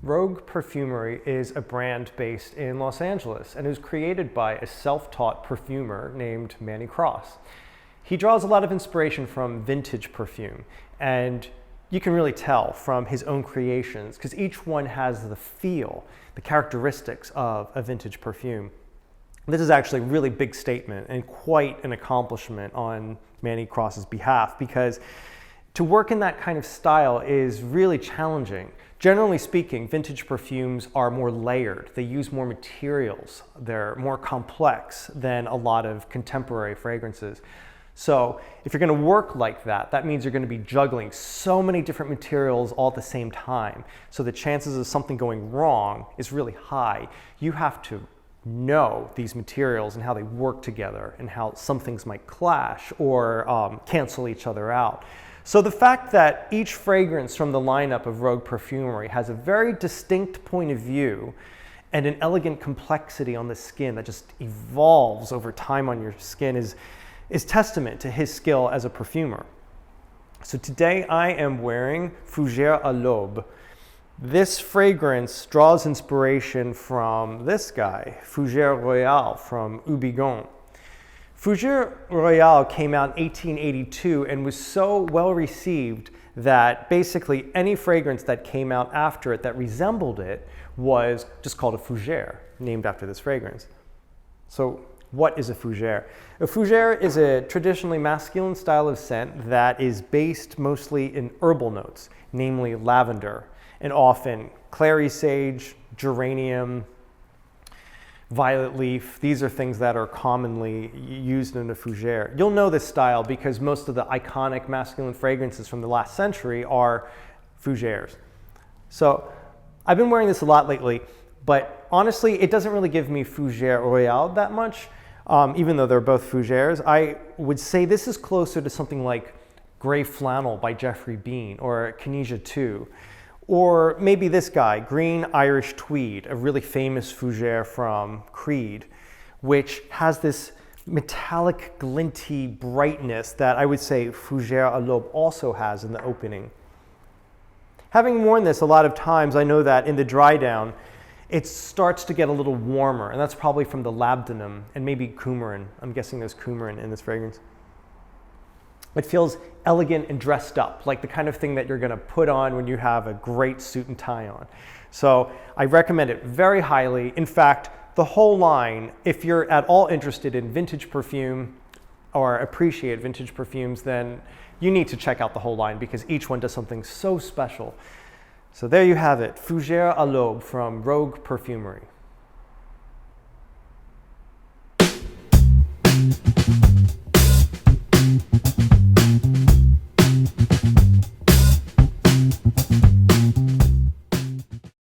Rogue Perfumery is a brand based in Los Angeles and it was created by a self-taught perfumer named Manuel Cross. He draws a lot of inspiration from vintage perfume, and you can really tell from his own creations because each one has the feel, the characteristics of a vintage perfume. This is actually a really big statement and quite an accomplishment on Manuel Cross's behalf, because to work in that kind of style is really challenging. Generally speaking, vintage perfumes are more layered. They use more materials. They're more complex than a lot of contemporary fragrances. So if you're going to work like that, that means you're going to be juggling so many different materials all at the same time. So the chances of something going wrong is really high. You have to know these materials and how they work together and how some things might clash or cancel each other out. So the fact that each fragrance from the lineup of Rogue Perfumery has a very distinct point of view and an elegant complexity on the skin that just evolves over time on your skin is testament to his skill as a perfumer. So today I am wearing Fougere à l'Aube. This fragrance draws inspiration from this guy, Fougere Royale from Houbigant. Fougere Royale came out in 1882 and was so well received that basically any fragrance that came out after it that resembled it was just called a fougere, named after this fragrance. So what is a fougere? A fougere is a traditionally masculine style of scent that is based mostly in herbal notes, namely lavender, and often clary sage, geranium, violet leaf. These are things that are commonly used in a fougere. You'll know this style because most of the iconic masculine fragrances from the last century are fougeres. So I've been wearing this a lot lately, but honestly, it doesn't really give me Fougere Royale that much, even though they're both fougeres. I would say this is closer to something like Gray Flannel by Jeffrey Bean or Kinesia 2. Or maybe this guy, Green Irish Tweed, a really famous fougere from Creed, which has this metallic, glinty brightness that I would say Fougere à l'Aube also has in the opening. Having worn this a lot of times, I know that in the dry down, it starts to get a little warmer, and that's probably from the labdanum and maybe coumarin. I'm guessing there's coumarin in this fragrance. It feels elegant and dressed up, like the kind of thing that you're going to put on when you have a great suit and tie on. So I recommend it very highly. In fact, the whole line, if you're at all interested in vintage perfume or appreciate vintage perfumes, then you need to check out the whole line because each one does something so special. So there you have it, Fougere à l'Aube from Rogue Perfumery.